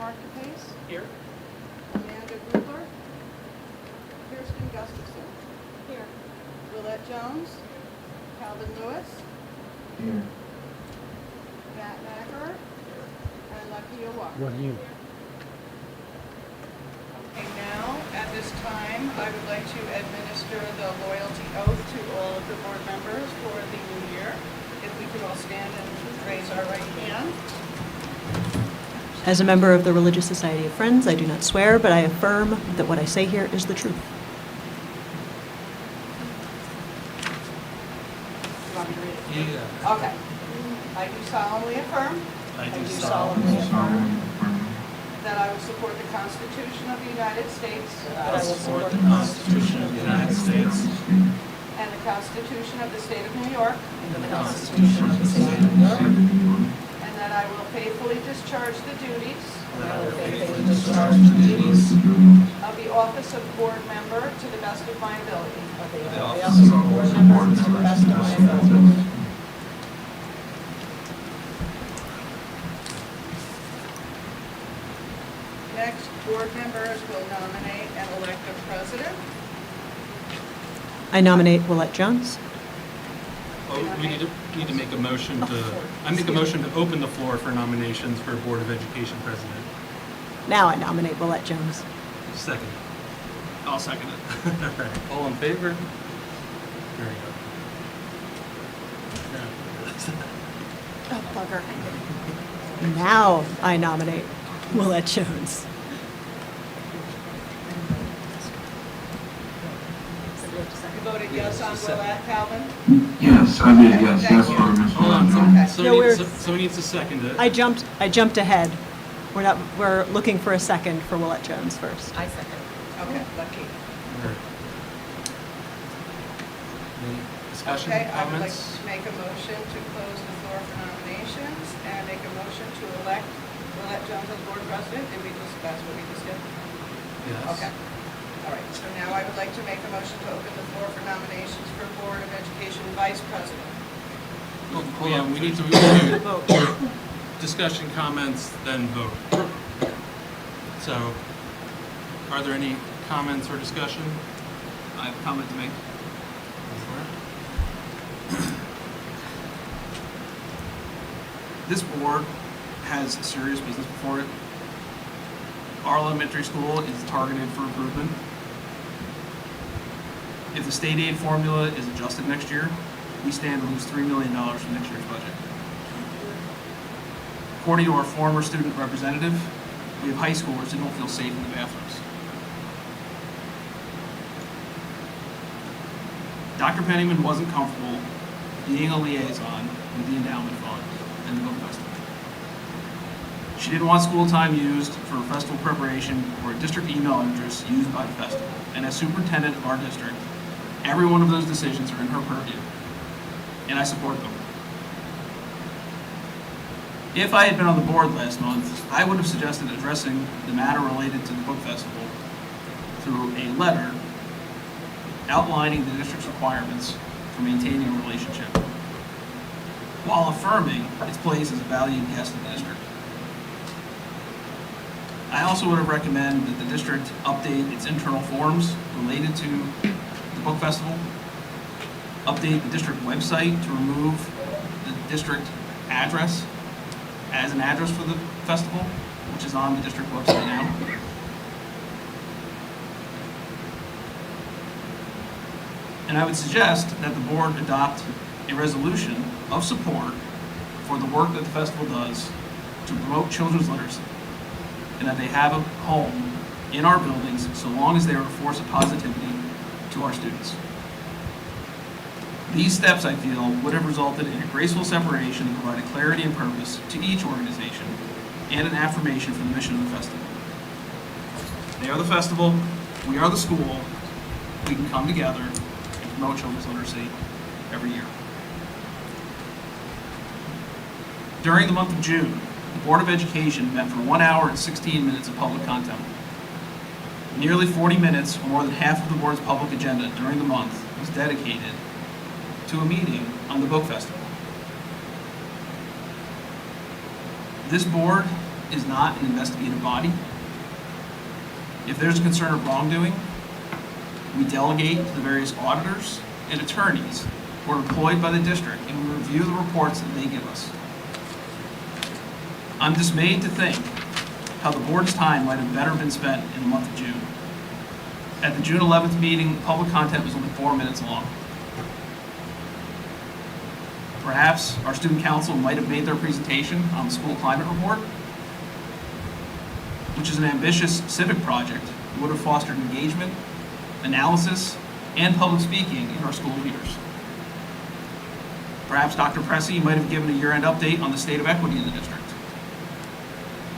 Mark DePace, Here. Amanda Grubler, Kirsten Gustafson, Here. Willette Jones, Calvin Lewis, Here. Matt Macker, and Lakia Walker. What do you? Okay, now, at this time, I would like to administer the loyalty oath to all of the board members for the new year. If we could all stand and raise our right hand. As a member of the Religious Society of Friends, I do not swear, but I affirm that what I say here is the truth. You want me to read it? Yeah. Okay. I do solemnly affirm I do solemnly affirm that I will support the Constitution of the United States I will support the Constitution of the United States and the Constitution of the State of New York, and the Constitution of the State of New York, and that I will faithfully discharge the duties and I will faithfully discharge the duties of the office of board member to the best of my ability. of the office of board member to the best of my ability. Next, board members will nominate and elect a president. I nominate Willette Jones. Oh, we need to make a motion to, I make a motion to open the floor for nominations for Board of Education President. Now I nominate Willette Jones. Second. I'll second it. All right, all in favor? There you go. Oh, bugger. Now I nominate Willette Jones. You voted yes on Willette, Calvin? Yes, I did, yes, yes, for Ms. Hold on, Willette. somebody needs to second it. I jumped ahead. We're looking for a second for Willette Jones first. I second. Okay, lucky. All right. Any discussion, Okay, I would like comments? to make a motion to close the floor for nominations and make a motion to elect Willette Jones as board president. Did we just, that's what we just did? Yes. Okay. All right, so now I would like to make a motion to open the floor for nominations for Board of Education Vice President. Hold on, we need to do discussion, comments, then vote. So, are there any comments or discussion? I have a comment to make. This board has serious business before it. Our elementary school is targeted for improvement. If the state aid formula is adjusted next year, we stand to lose $3 million from next year's budget. According to our former student representative, we have high schoolers who don't feel safe in the bathrooms. Dr. Pennyman wasn't comfortable being a liaison with the endowment fund and the book festival. She didn't want school time used for festival preparation or district email address used by the festival. And as superintendent of our district, every one of those decisions are in her purview, and I support them. If I had been on the board last month, I would have suggested addressing the matter related to the book festival through a letter outlining the district's requirements for maintaining a relationship, while affirming its place as a valued guest in the district. I also would have recommended that the district update its internal forms related to the book festival, update the district website to remove the district address as an address for the festival, which is on the district website now. And I would suggest that the board adopt a resolution of support for the work that the festival does to promote children's literacy, and that they have a home in our buildings so long as they are a force of positivity to our students. These steps, I feel, would have resulted in a graceful separation and provided clarity and purpose to each organization and an affirmation for the mission of the festival. They are the festival, we are the school, we can come together and promote children's literacy every year. During the month of June, the Board of Education met for 1 hour and 16 minutes of public content. Nearly 40 minutes, or more than half of the board's public agenda during the month, was dedicated to a meeting on the book festival. This board is not an investigative body. If there's a concern of wrongdoing, we delegate to the various auditors and attorneys who are employed by the district, and we review the reports that they give us. I'm dismayed to think how the board's time might have better been spent in the month of June. At the June 11th meeting, public content was only 4 minutes long. Perhaps our student council might have made their presentation on the school climate report, which is an ambitious civic project that would have fostered engagement, analysis, and public speaking in our school leaders. Perhaps Dr. Pressey might have given a year-end update on the state of equity in the district.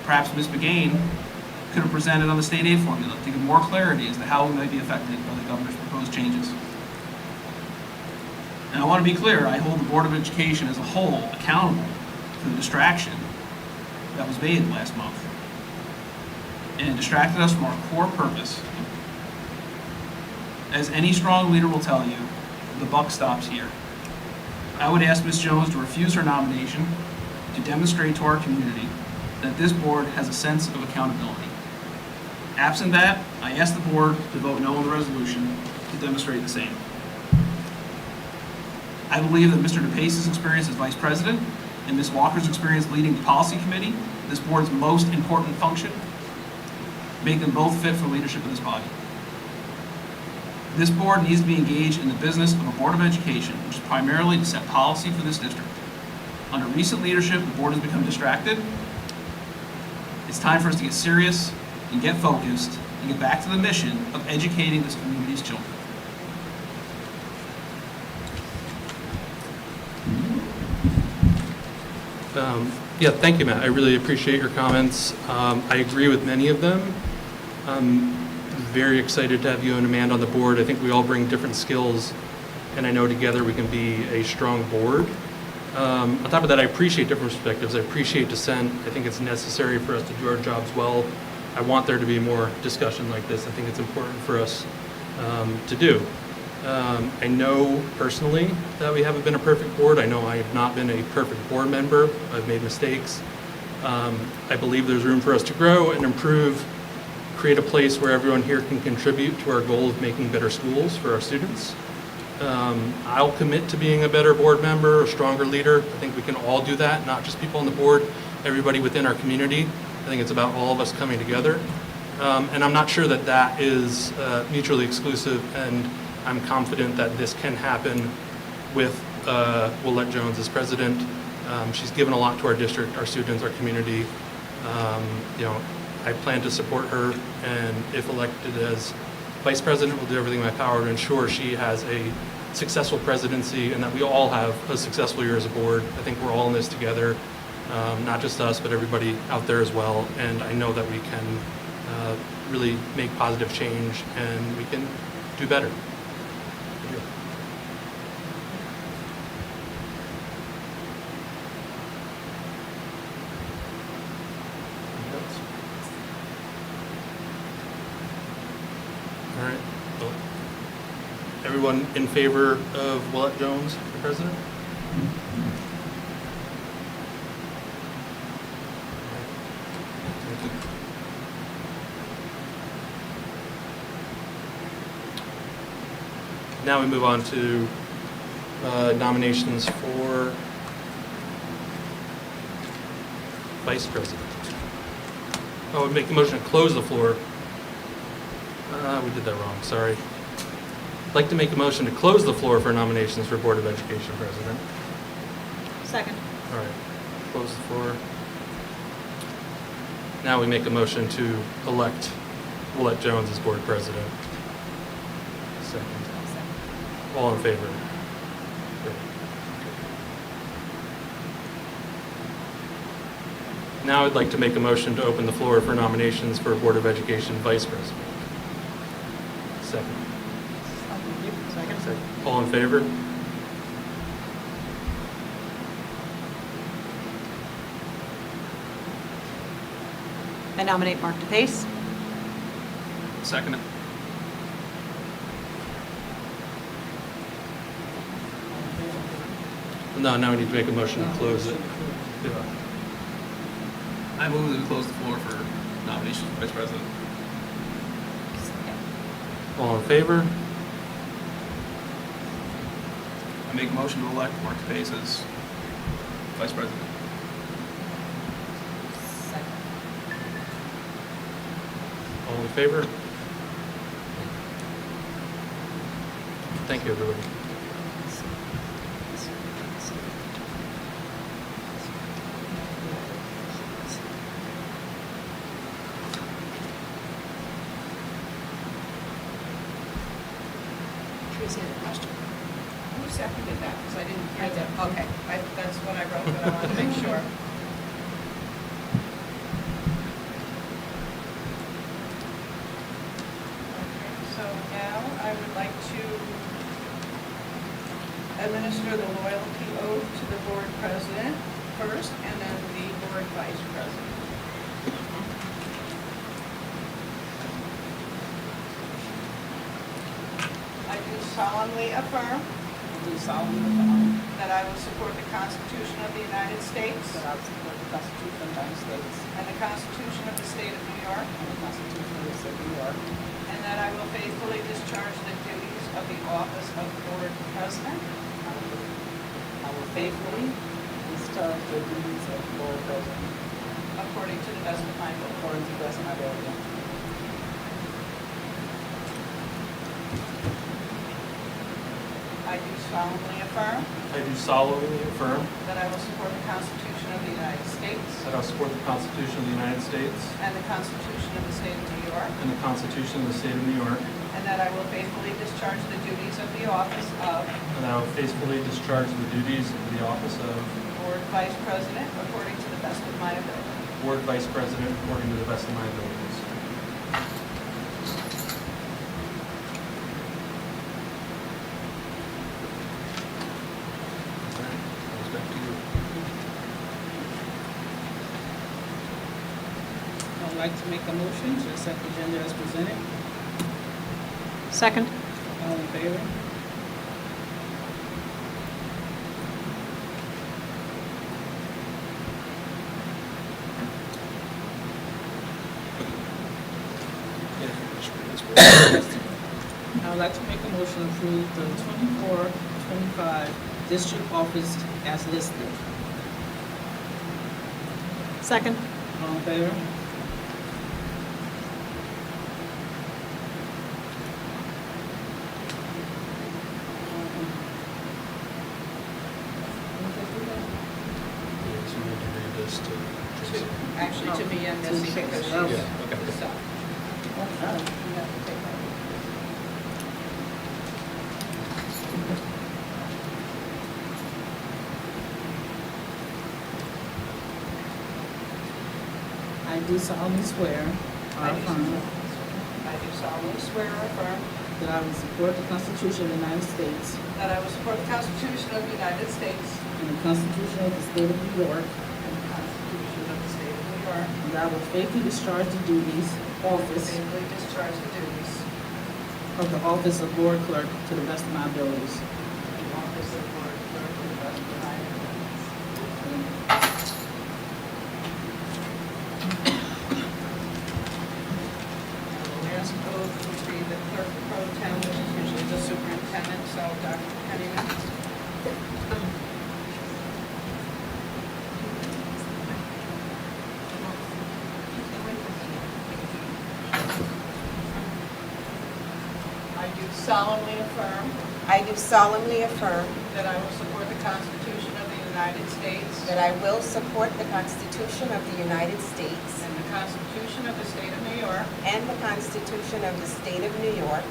Perhaps Ms. McGain could have presented on the state aid formula to give more clarity as to how we might be affected by the governor's proposed changes. And I want to be clear, I hold the Board of Education as a whole accountable for the distraction that was made last month. And it distracted us from our core purpose. As any strong leader will tell you, the buck stops here. I would ask Ms. Jones to refuse her nomination to demonstrate to our community that this board has a sense of accountability. Absent that, I ask the board to vote no on the resolution to demonstrate the same. I believe that Mr. DePace's experience as vice president and Ms. Walker's experience leading the policy committee, this board's most important function, make them both fit for leadership in this body. This board needs to be engaged in the business of a Board of Education, which is primarily to set policy for this district. Under recent leadership, the board has become distracted. It's time for us to get serious and get focused and get back to the mission of educating this community's children. Yeah, thank you, Matt. I really appreciate your comments. I agree with many of them. I'm very excited to have you and Amanda on the board. I think we all bring different skills, and I know together we can be a strong board. On top of that, I appreciate different perspectives. I appreciate dissent. I think it's necessary for us to do our jobs well. I want there to be more discussion like this. I think it's important for us to do. I know personally that we haven't been a perfect board. I know I have not been a perfect board member. I've made mistakes. I believe there's room for us to grow and improve, create a place where everyone here can contribute to our goal of making better schools for our students. I'll commit to being a better board member, a stronger leader. I think we can all do that, not just people on the board, everybody within our community. I think it's about all of us coming together. And I'm not sure that that is mutually exclusive, and I'm confident that this can happen with Willette Jones as president. She's given a lot to our district, our students, our community. I plan to support her, and if elected as vice president, will do everything in my power to ensure she has a successful presidency and that we all have a successful year as a board. I think we're all in this together, not just us, but everybody out there as well. And I know that we can really make positive change, and we can do better. All right. Well, everyone in favor of Willette Jones for president? Now we move on to nominations for vice president. Oh, we make the motion to close the floor. We did that wrong, sorry. I'd like to make a motion to close the floor for nominations for Board of Education president. Second. All right, close the floor. Now we make a motion to elect Willette Jones as board president. Second. All in favor? Great. Now I'd like to make a motion to open the floor for nominations for Board of Education vice president. Second. Second. All in favor? I nominate Mark DePace. Second it. No, now we need to make a motion to close it. I move that we close the floor for nominations for vice president. All in favor? I make a motion to elect Mark Space as vice president. All in favor? Thank you, everybody. Tracy had a question. Who seconded that? Because I didn't hear that. Okay, that's what I wrote, but I wanted to make sure. Okay, so now I would like to administer the loyalty oath to the board president first, and then the board vice president. I do solemnly affirm that I will support the Constitution of the United States that I will support the Constitution of the United States and the Constitution of the State of New York, and the Constitution of the State of New York, and that I will faithfully discharge the duties of the office of board president I will faithfully discharge the duties of board president according to the best of my ability. according to the best of my ability. I do solemnly affirm I do solemnly affirm that I will support the Constitution of the United States that I will support the Constitution of the United States and the Constitution of the State of New York, and the Constitution of the State of New York, and that I will faithfully discharge the duties of the office of and that I will faithfully discharge the duties of the office of board vice president according to the best of my ability. Board Vice President according to the best of my abilities. All right, goes back to you. I would like to make a motion to accept the agenda as presented. Second? All in favor? I would like to make a motion to approve the 24-25 district office as listed. Second? All in favor? Yeah, so we need to read this to Tracy. Actually, to me and Missy, because she's Okay. Yeah, okay. the sub. Oh, You have to take that. I do solemnly swear or affirm I do solemnly swear or affirm that I will support the Constitution of the United States that I will support the Constitution of the United States and the Constitution of the State of New York, and the Constitution of the State of New York, and that I will faithfully discharge the duties office faithfully discharge the duties of the office of board clerk to the best of my abilities. of the office of board clerk to the best of my abilities. The last oath would be the clerk pro tem, which is usually the superintendent, so Dr. Penniman. I do solemnly affirm I do solemnly affirm that I will support the Constitution of the United States that I will support the Constitution of the United States and the Constitution of the State of New York, and the Constitution of the State of New York,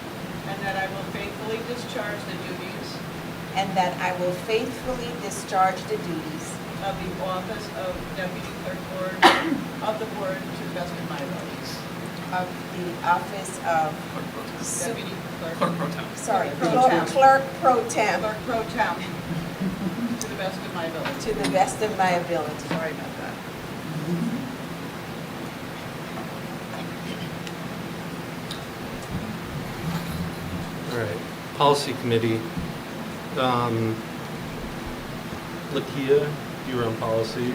and that I will faithfully discharge the duties and that I will faithfully discharge the duties of the office of Deputy Clerk Board of the Board to the best of my abilities. of the office of Clerk pro tem. Deputy Clerk. Clerk pro tem. Sorry, Pro tem. Clerk Pro Tem Clerk Pro Tem, to the best of my ability. to the best of my ability. Sorry about that. All right, Policy Committee. Lakia, you were on policy.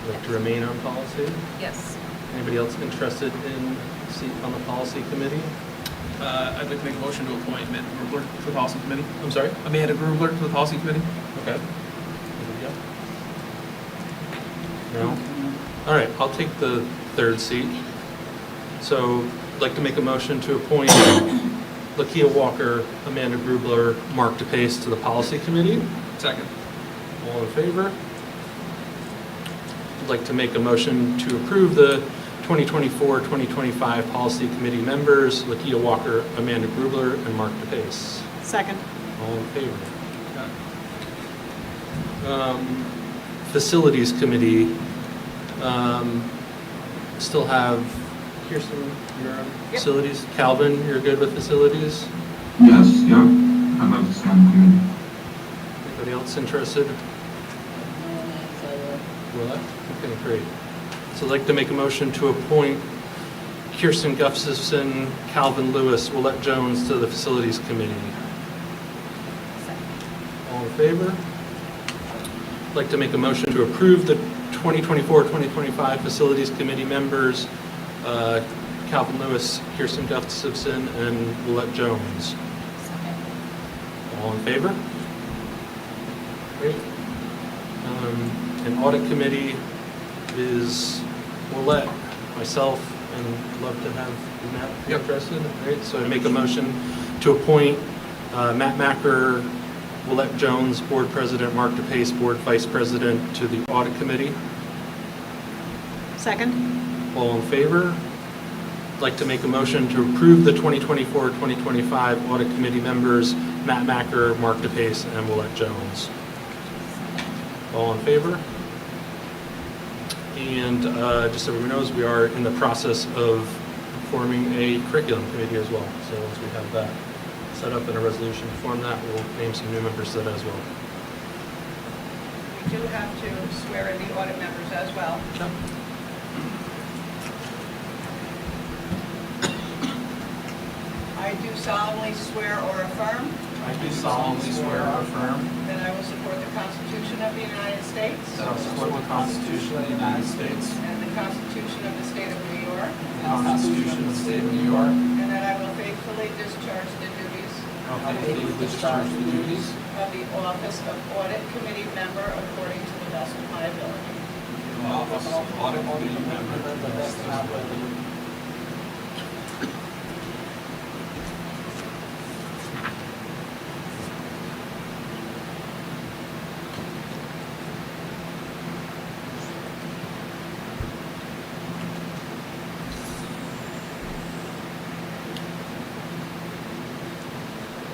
like to remain on policy? Yes. Anybody else interested in a seat on the policy committee? I'd like to make a motion to appoint Amanda Grubler to the policy committee. I'm sorry? Amanda Grubler to the policy committee. Okay. Anybody else? No? All right, I'll take the third seat. So I'd like to make a motion to appoint Lakia Walker, Amanda Grubler, Mark DePace to the policy committee. Second. All in favor? I'd like to make a motion to approve the 2024-2025 policy committee members, Lakia Walker, Amanda Grubler, and Mark DePace. Second. All in favor? Facilities committee, still have Kirsten, you're on facilities. Calvin, you're good with facilities? Yes, yep. I'd like to stay on the committee. Anybody else interested? Will I? Okay, great. So I'd like to make a motion to appoint Kirsten Gustafson, Calvin Lewis, Willette Jones to the facilities committee. All in favor? I'd like to make a motion to approve the 2024-2025 facilities committee members, Calvin Lewis, Kirsten Gustafson, and Willette Jones. All in favor? Great. An audit committee is Willette, myself, and love to have Matt interested. Right, so I make a motion to appoint Matt Macker, Willette Jones, Board President, Mark DePace, Board Vice President, to the Audit Committee. Second. All in favor? I'd like to make a motion to approve the 2024-2025 Audit Committee members, Matt Macker, Mark DePace, and Willette Jones. All in favor? And just so everyone knows, we are in the process of forming a curriculum committee as well. So once we have that set up in a resolution to form that, we'll name some new members to that as well. We do have to swear in the audit members as well. I do solemnly swear or affirm I do solemnly swear or affirm that I will support the Constitution of the United States that I will support the Constitution of the United States and the Constitution of the State of New York, and the Constitution of the State of New York. and that I will faithfully discharge the duties I will faithfully discharge the duties of the office of Audit Committee Member according to the best of my ability. of the office of Audit Committee Member to the best of my ability.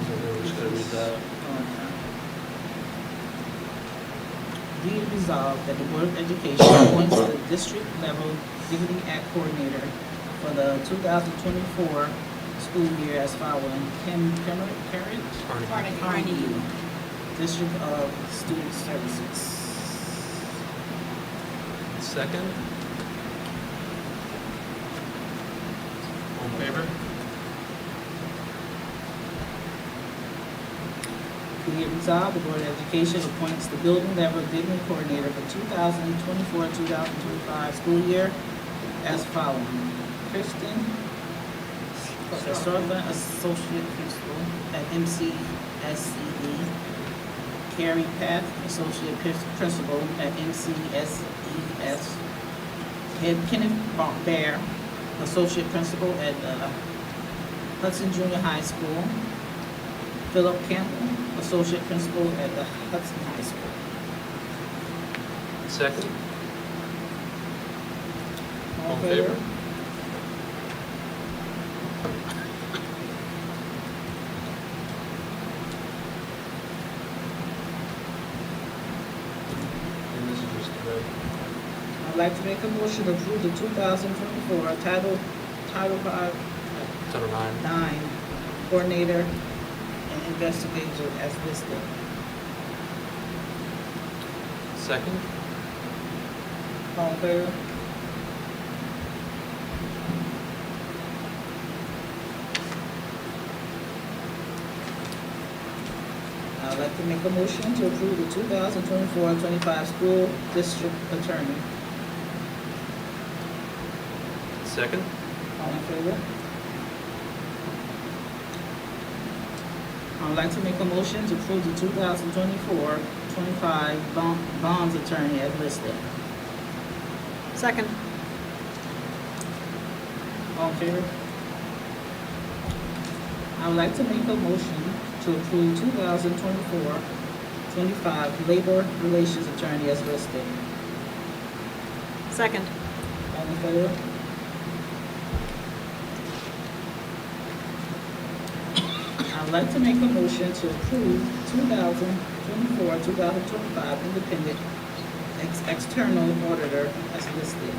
We're just gonna read that. Be it resolved that the Board of Education appoints the district level Dignity Act Coordinator for the 2024 school year as following: Carnegie, District of Student Services. Second? All in favor? Be it resolved, the Board of Education appoints the building level dignity coordinator for 2024-2025 school year as following: Kristen Sessorva, Associate Principal at MCSCE; Carrie Path, Associate Principal at MCSES; Kenneth Bear, Associate Principal at Hudson Junior High School; Philip Campbell, Associate Principal at the Hudson High School. Second? All in favor? And this is just the, I'd like to make a motion to approve the 2024 Title Title IX. 9 Coordinator and Investigator as listed. Second? All in favor? I'd like to make a motion to approve the 2024-25 School District Attorney. Second? All in favor? I would like to make a motion to approve the 2024-25 bonds attorney as listed. Second. All in favor? I would like to make a motion to approve 2024-25 labor relations attorney as listed. Second. All in favor? I would like to make a motion to approve 2024-2025 independent external auditor as listed.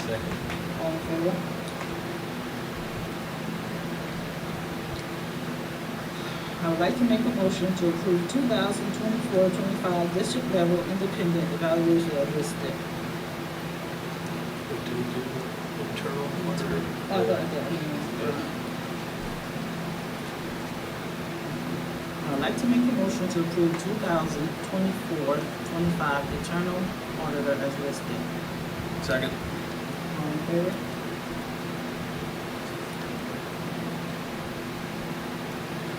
Second. All in favor? I would like to make a motion to approve 2024-25 district level independent evaluation as listed. What do we do? Internal auditor? I would like to make a motion to approve 2024-25 internal auditor as listed. Second. All in favor?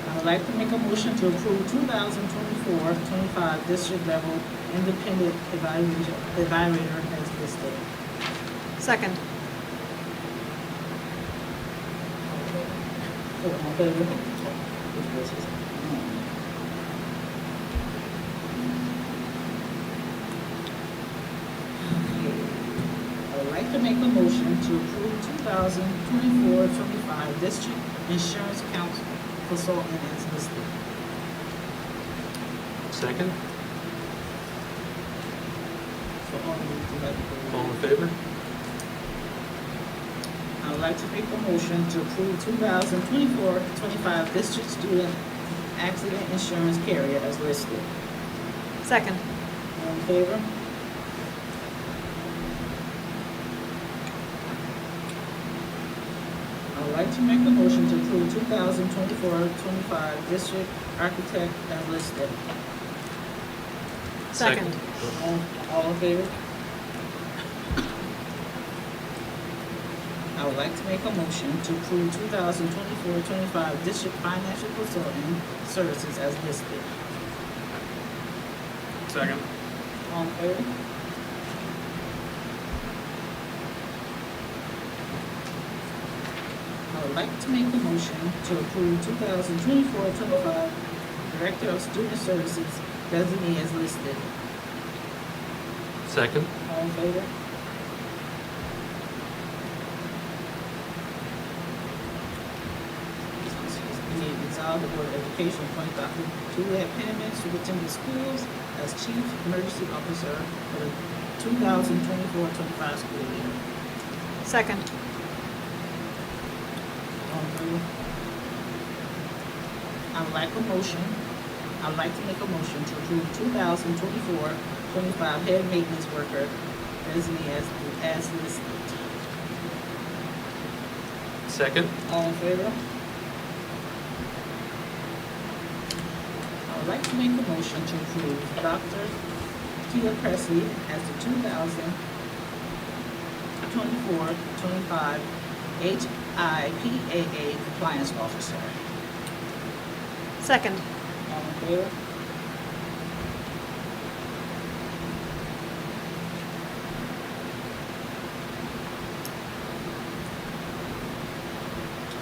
I would like to make a motion to approve 2024-25 district level independent evaluator as listed. Second. All in favor? Which was his? I would like to make a motion to approve 2024-25 district insurance council consultant as listed. Second? So all of you would like to go. All in favor? I would like to make a motion to approve 2024-25 district student accident insurance carrier as listed. Second. All in favor? I would like to make a motion to approve 2024-25 district architect as listed. Second. All in favor? I would like to make a motion to approve 2024-25 district financial consulting services as listed. Second. All in favor? I would like to make a motion to approve 2024-25 Director of Student Services designee as listed. Second? All in favor? Be it resolved, the Board of Education appoint Dr. Juliet Penniman, Superintendent of Schools, as Chief Emergency Officer for the 2024-25 school year. Second. All in favor? I would like to make a motion to approve 2024-25 head maintenance worker designee as listed. Second? All in favor? I would like to make a motion to approve Dr. Keita Presley as the 2024-25 HIPAA compliance officer. Second. All in favor?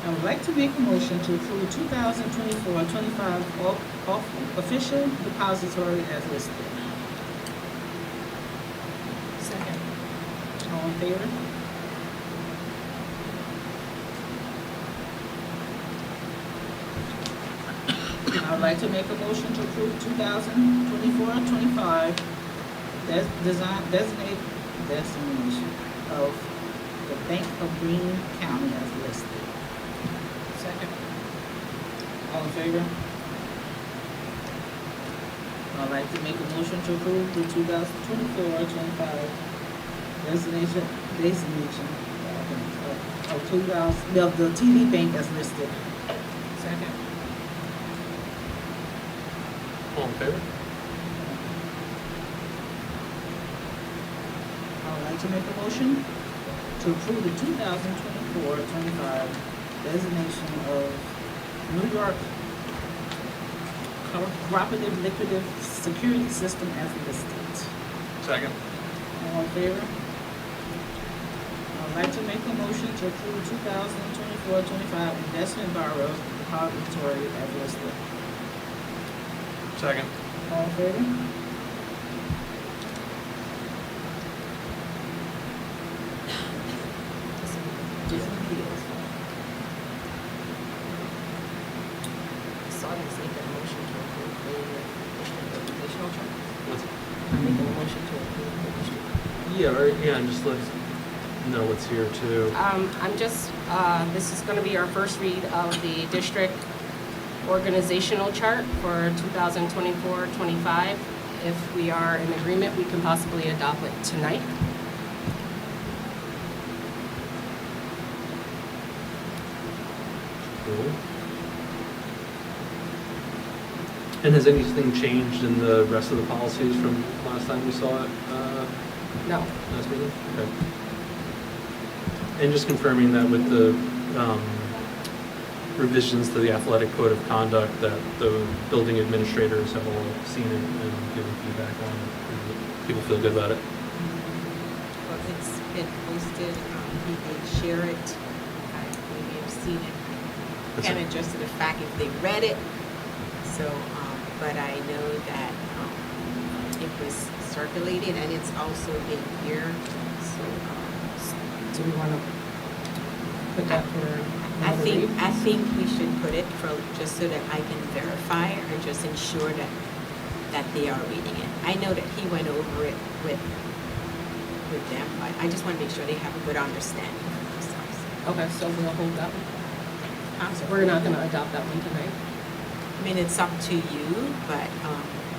I would like to make a motion to approve 2024-25 official depository as listed. Second. All in favor? I would like to make a motion to approve 2024-25 designation of the Bank of Greene County as listed. Second. All in favor? I'd like to make a motion to approve the 2024-25 designation of the TD Bank as listed. Second. All in favor? I would like to make a motion to approve the 2024-25 designation of New York Cooperative Liquidative Security System as listed. Second. All in favor? I'd like to make a motion to approve 2024-25 investment borrows depository as listed. Second. All in favor? So I just make a motion to approve the district organizational chart. What's- Make a motion to approve the district. Yeah, and just let us know what's here too. This is going to be our first read of the district organizational chart for 2024-25. If we are in agreement, we can possibly adopt it tonight. Cool. And has anything changed in the rest of the policies from last time we saw it, No. last meeting? Okay. And just confirming that with the revisions to the athletic code of conduct that the building administrators have all seen it and given feedback on it. People feel good about it. Well, it's been posted, he did share it, maybe have seen it. That's Kind it. of just to the fact if they read it, so, but I know that, it was circulated and it's also in here, so, Do we want to put that for I another think, read? I think we should put it for, just so that I can verify or just ensure that they are reading it. I know that he went over it with them, but I just want to make sure they have a good understanding for themselves. Okay, so we'll hold that one. We're not going to adopt that one tonight. I mean, it's up to you, but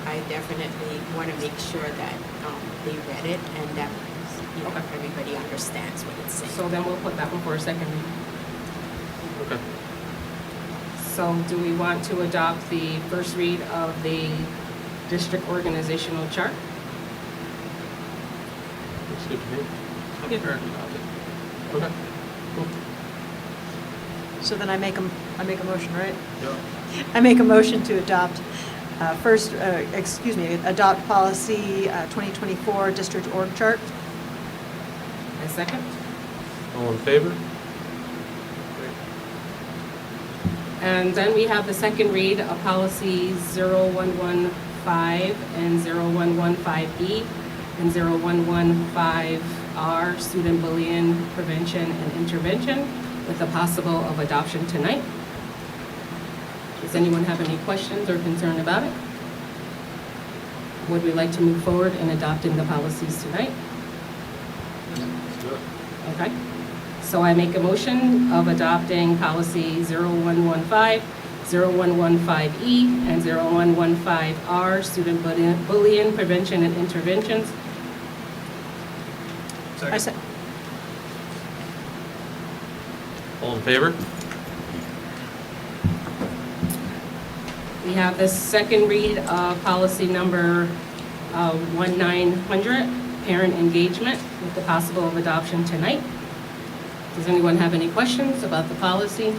I definitely want to make sure that they read it and that, you know, Okay. everybody understands what it's saying. So then we'll put that one for a second read. Okay. So do we want to adopt the first read of the district organizational chart? Looks good to me. I'm prepared to adopt it. Okay. Cool. So then I make a motion, right? Yep. I make a motion to adopt, adopt policy 2024 district org chart. A second? All in favor? And then we have the second read of policy 0115 and 0115E and 0115R, student bullying prevention and intervention, with the possible of adoption tonight. Does anyone have any questions or concern about it? Would we like to move forward in adopting the policies tonight? Let's do it. Okay. So I make a motion of adopting policy 0115, 0115E, and 0115R, student bullying prevention and interventions. I said, All in favor? We have the second read of policy number 1900, parent engagement, with the possible of adoption tonight. Does anyone have any questions about the policy?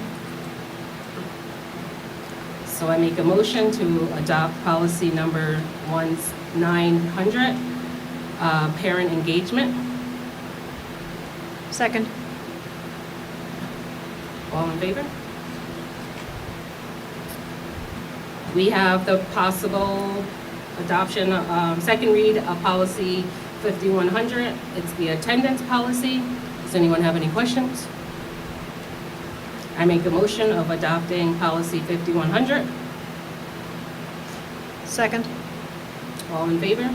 So I make a motion to adopt policy number 1900, parent engagement. second. All in favor? We have the possible adoption, second read of policy 5100. It's the attendance policy. Does anyone have any questions? I make a motion of adopting policy 5100. Second. All in favor?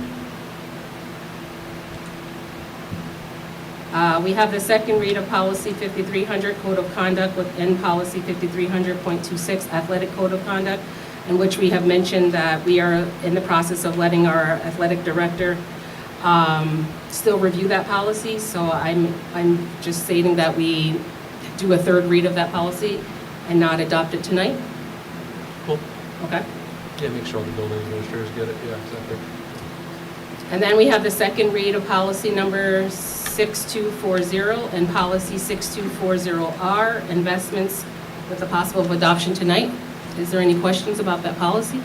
We have the second read of policy 5300, code of conduct, within policy 5300.26, athletic code of conduct, in which we have mentioned that we are in the process of letting our athletic director still review that policy. So I'm just stating that we do a third read of that policy and not adopt it tonight. Cool. Okay? Yeah, make sure all the building administrators get it. Yeah, exactly. And then we have the second read of policy number 6240 and policy 6240R, investments with the possible adoption tonight. Is there any questions about that policy?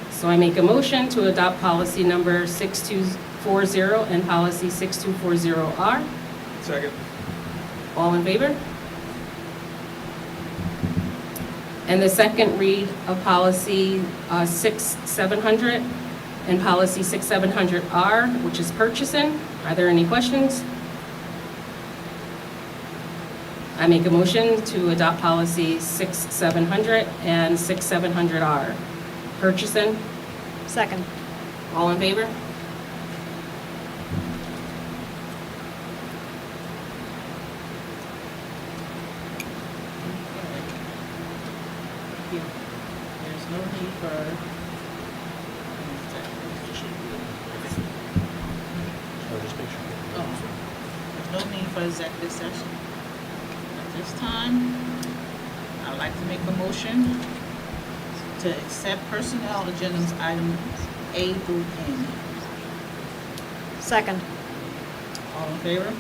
So I make a motion to adopt policy number 6240 and policy 6240R. Second. All in favor? And the second read of policy 6700 and policy 6700R, which is purchasing. Are there any questions? I make a motion to adopt policy 6700 and 6700R. Purchasing. Second. All in favor? There's no need for. There's no need for executive session. At this time, I'd like to make a motion to accept personnel agendas items A through N. Second. All in favor?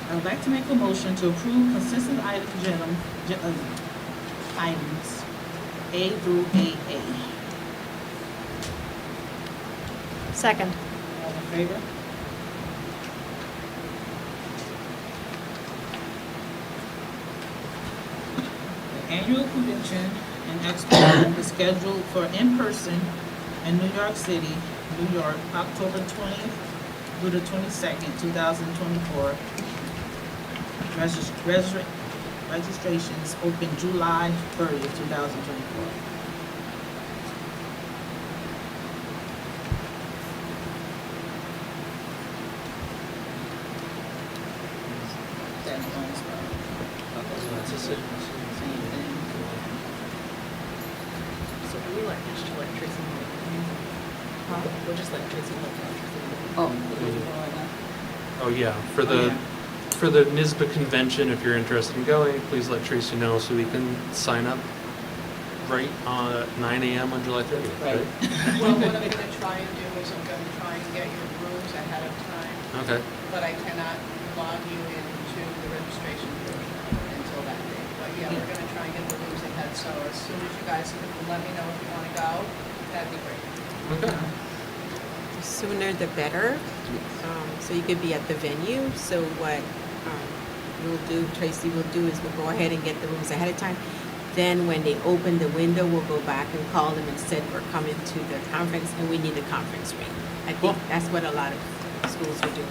I would like to make a motion to approve consistent items A through AA. Second. All in favor? The annual convention and expo is scheduled for in-person in New York City, New York, October 20th through the 22nd, 2024. Registrations open July 30th, 2024. That's one spot. Same thing. So we let Tracy know. We'll just let Tracy know. Oh, yeah, for the NISBA convention, if you're interested in going, please let Tracy know so we can sign up right at 9 a.m. on July 30th. Right. Well, what I'm gonna try and do is I'm gonna try and get your rooms ahead of time, Okay, but I cannot log you into the registration until that day. But yeah, we're gonna try and get the rooms ahead, so as soon as you guys can let me know if you wanna go, that'd be great. okay. The sooner the better, so you could be at the venue. So what Tracy will do is we'll go ahead and get the rooms ahead of time. Then when they open the window, we'll go back and call them and said we're coming to the conference and we need a conference room. I think that's what a lot of schools are doing.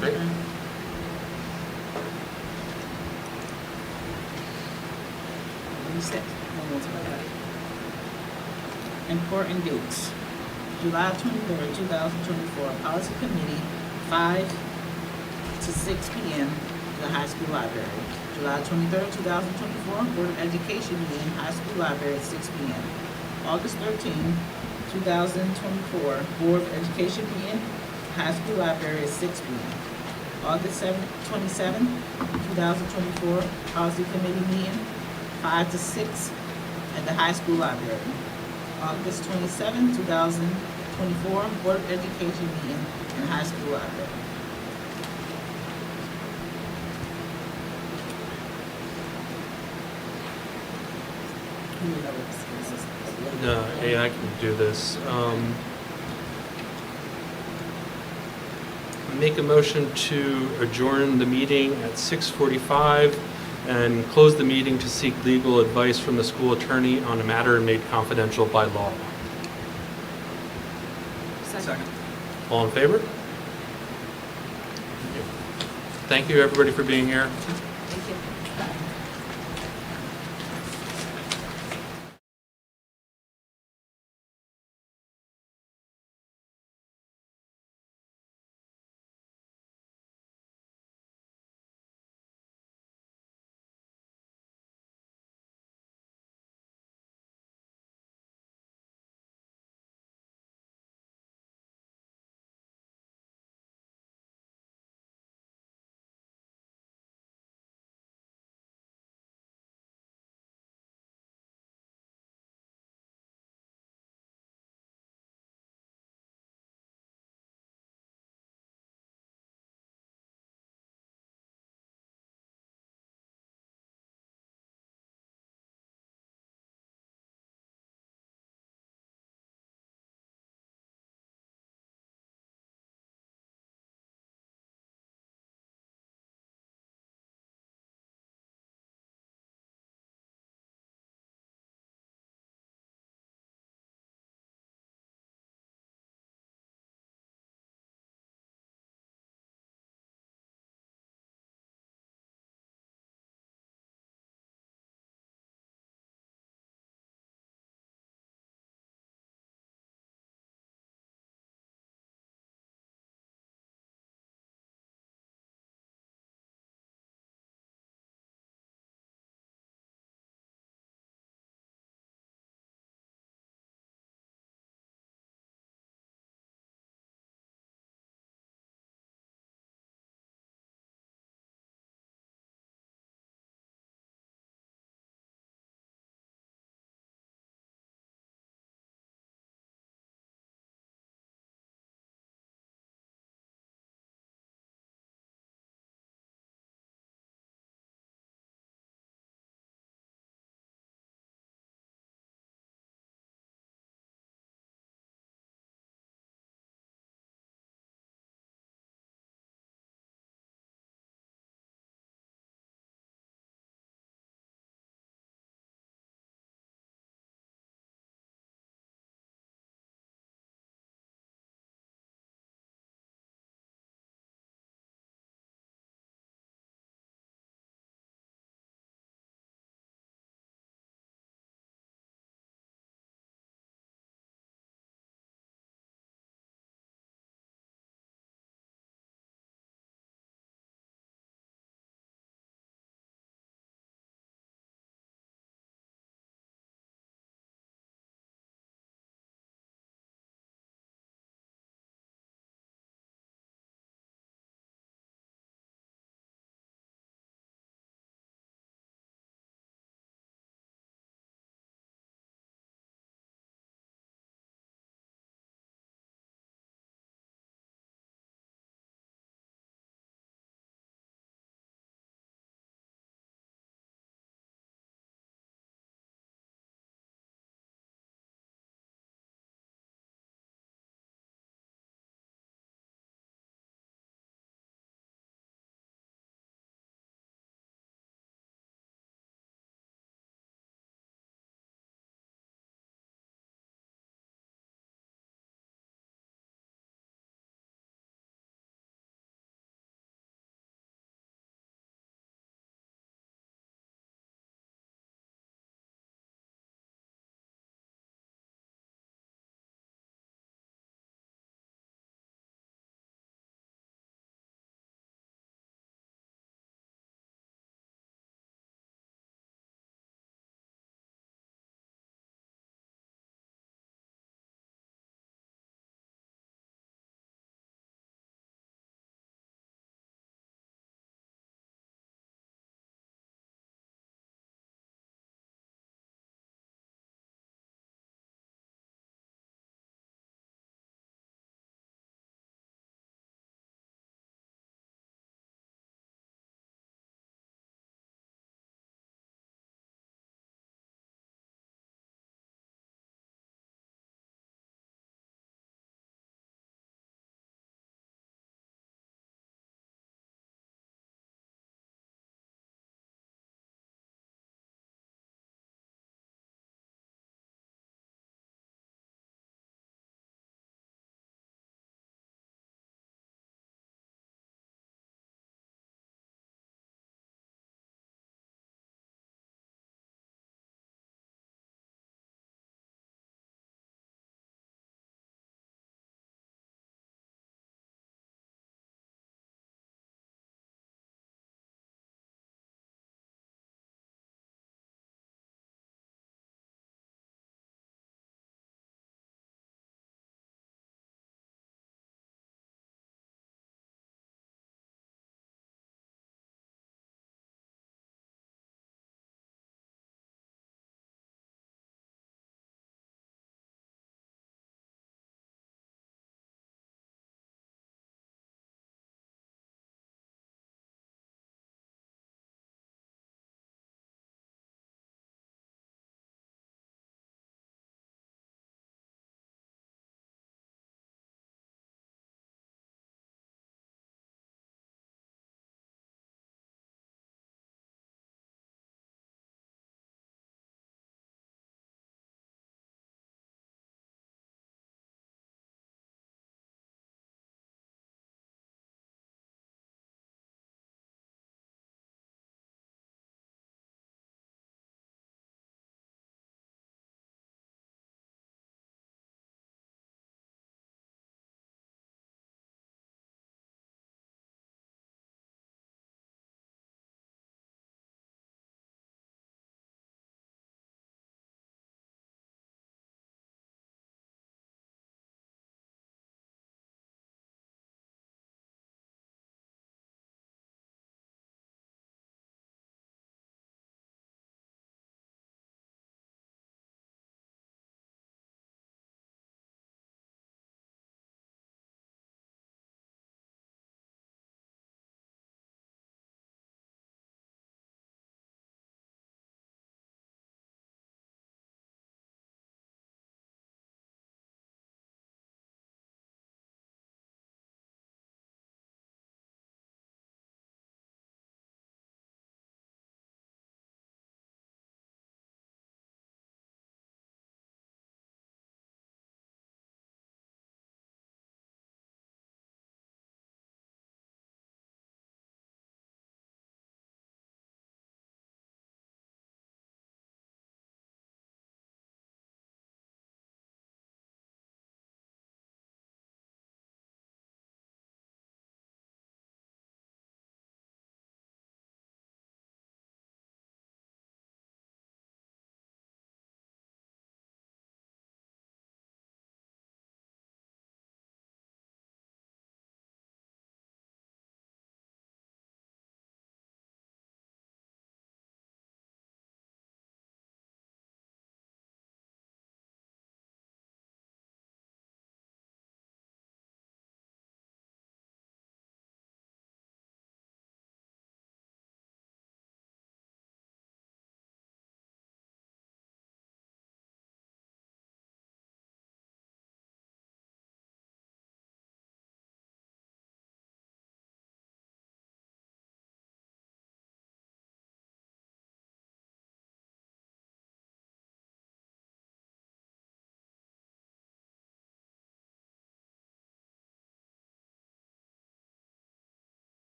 Great. Reset. One more time. Important dates. July 23rd, 2024, Policy Committee, 5 to 6 p.m. in the high school library. July 23rd, 2024, Board of Education meeting, high school library at 6 p.m. August 13th, 2024, Board of Education meeting, high school library at 6 p.m. August 27th, 2024, Policy Committee meeting, 5 to 6 at the high school library. August 27th, 2024, Board of Education meeting in high school library. No, hey, I can do this. Make a motion to adjourn the meeting at 6:45 and close the meeting to seek legal advice from the school attorney on a matter made confidential by law. Second. All in favor? Thank you, everybody, for being here.